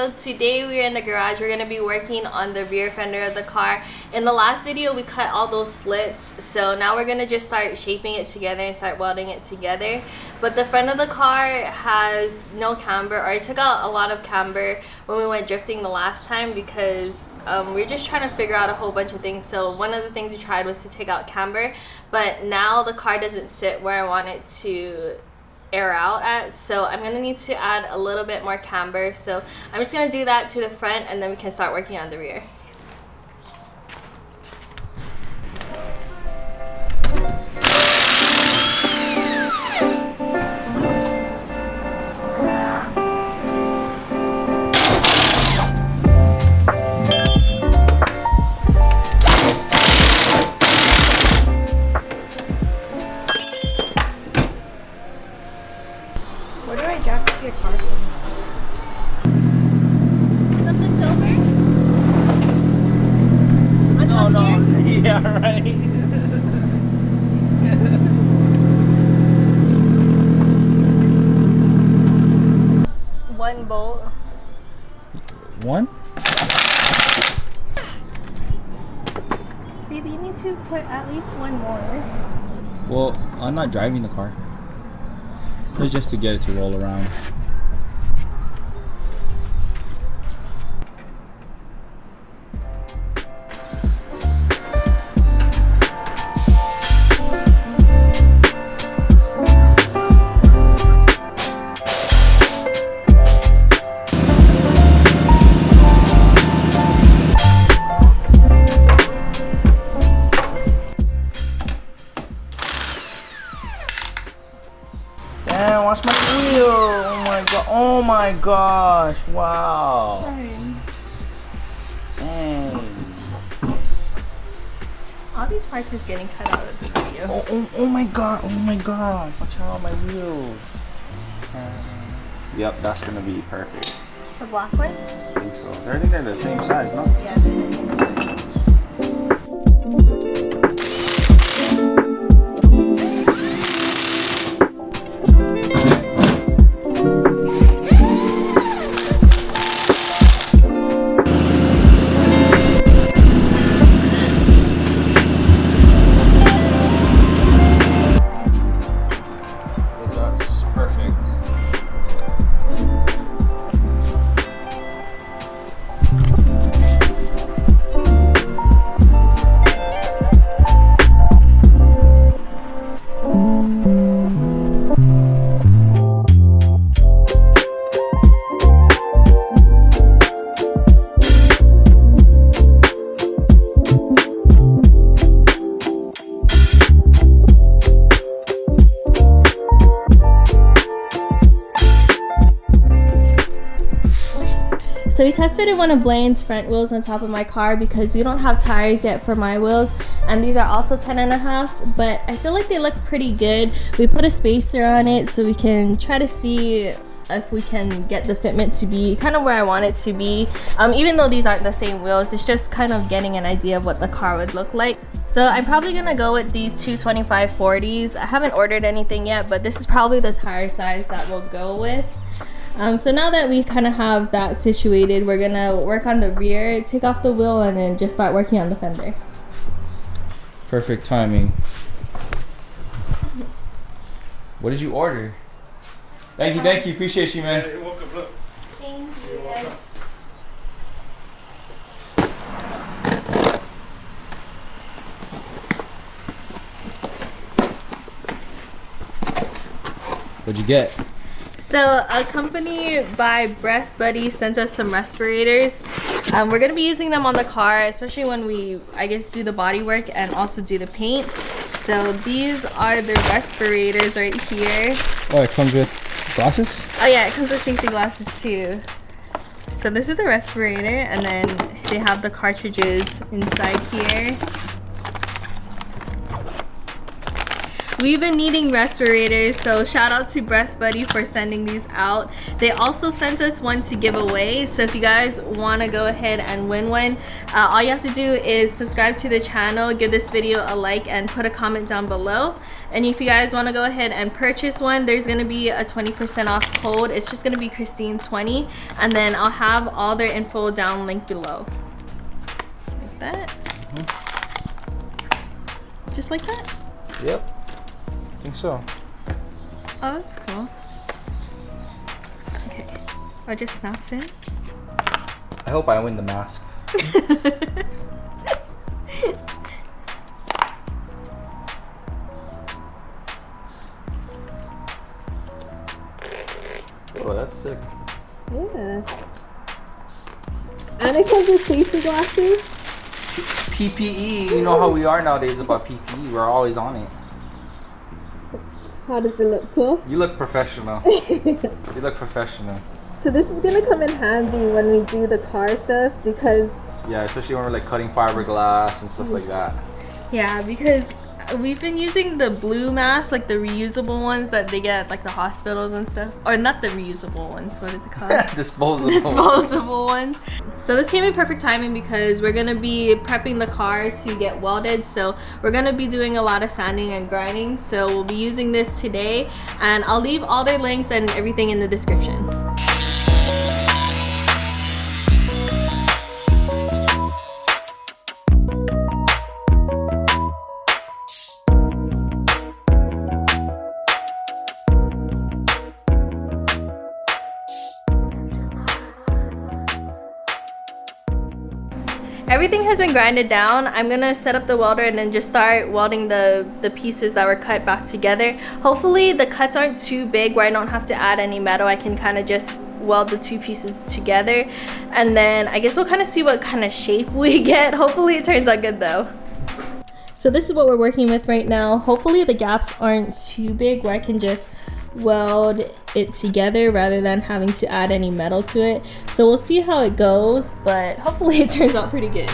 So today we're in the garage. We're gonna be working on the rear fender of the car. In the last video we cut all those slits, so now we're gonna just start shaping it together and start welding it together. But the front of the car has no camber, or I took out a lot of camber when we went drifting the last time because we're just trying to figure out a whole bunch of things. So one of the things we tried was to take out camber, but now the car doesn't sit where I want it to air out at, so I'm gonna need to add a little bit more camber. So I'm just gonna do that to the front and then we can start working on the rear. Where do I jack up your car from? Something silver? No. Yeah, right. One bolt. One? Baby, you need to put at least one more. Well, I'm not driving the car. It's just to get it to roll around. Damn, watch my wheel! Oh my god! Oh my gosh! Wow! Sorry. Dang! All these parts is getting cut out of the video. Oh my god! Oh my god! Watch out my wheels! Yep, that's gonna be perfect. The black one? I think so. I think they're the same size, no? Yeah, they're the same size. So we test fitted one of Blaine's front wheels on top of my car because we don't have tires yet for my wheels, and these are also 10.5s, but I feel like they look pretty good. We put a spacer on it so we can try to see if we can get the fitment to be kind of where I want it to be. Even though these aren't the same wheels, it's just kind of getting an idea of what the car would look like. So I'm probably gonna go with these 225/40s. I haven't ordered anything yet, but this is probably the tire size that we'll go with. So now that we kind of have that situated, we're gonna work on the rear, take off the wheel, and then just start working on the fender. Perfect timing. What did you order? Thank you, appreciate you, man. You're welcome, look. Thank you. What'd you get? So a company by Breath Buddy sends us some respirators. We're gonna be using them on the car, especially when we, I guess, do the body work and also do the paint. So these are the respirators right here. Oh, it comes with glasses? Oh yeah, it comes with safety glasses too. So this is the respirator, and then they have the cartridges inside here. We've been needing respirators, so shout out to Breath Buddy for sending these out. They also sent us one to give away, so if you guys want to go ahead and win one, all you have to do is subscribe to the channel, give this video a like, and put a comment down below. And if you guys want to go ahead and purchase one, there's going to be a 20% off code. It's just going to be Kristine20, and then I'll have all their info down linked below. Like that. Just like that? Yep. I think so. Oh, that's cool. Okay. Oh, it just snaps in? I hope I win the mask. Oh, that's sick. Yeah. And it comes with safety glasses. PPE, you know how we are nowadays about PPE. We're always on it. How does it look? Cool? You look professional. You look professional. So this is gonna come in handy when we do the car stuff because... Yeah, especially when we're like cutting fiberglass and stuff like that. Yeah, because we've been using the blue masks, like the reusable ones that they get at like the hospitals and stuff. Or not the reusable ones, what is it called? Disposable. Disposable ones. So this came in perfect timing because we're gonna be prepping the car to get welded. So we're gonna be doing a lot of sanding and grinding. So we'll be using this today, and I'll leave all their links and everything in the description. Everything has been grinded down. I'm gonna set up the welder and then just start welding the pieces that were cut back together. Hopefully the cuts aren't too big where I don't have to add any metal. I can kind of just weld the two pieces together, and then I guess we'll kind of see what kind of shape we get. Hopefully it turns out good though. So this is what we're working with right now. Hopefully the gaps aren't too big where I can just weld it together rather than having to add any metal to it. So we'll see how it goes, but hopefully it turns out pretty good.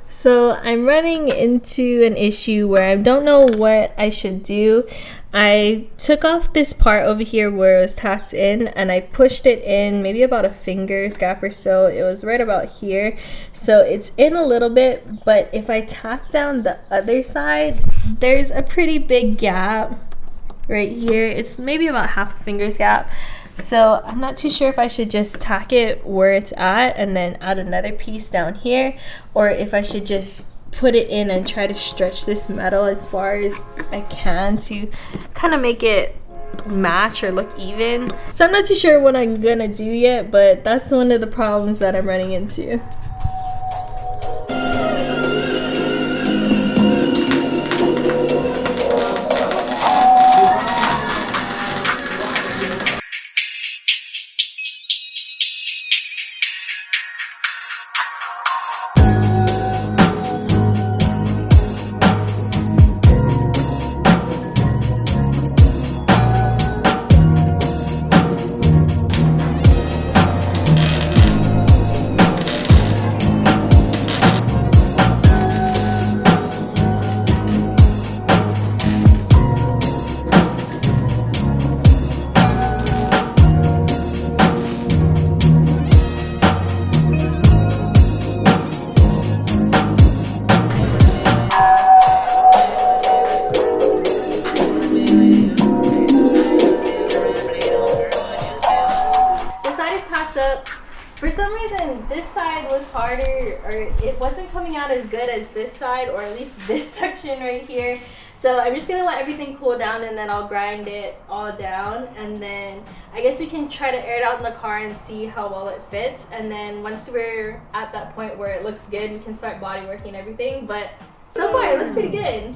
So I'm running into an issue where I don't know what I should do. I took off this part over here where it was tacked in, and I pushed it in maybe about a finger's gap or so. It was right about here. So it's in a little bit, but if I tack down the other side, there's a pretty big gap right here. It's maybe about half a finger's gap. So I'm not too sure if I should just tack it where it's at and then add another piece down here, or if I should just put it in and try to stretch this metal as far as I can to kind of make it match or look even. So I'm not too sure what I'm gonna do yet, but that's one of the problems that I'm running into. For some reason, this side was harder, or it wasn't coming out as good as this side, or at least this section right here. So I'm just gonna let everything cool down, and then I'll grind it all down, and then I guess we can try to air it out in the car and see how well it fits. And then once we're at that point where it looks good, we can start body working everything. But so far, it looks pretty good.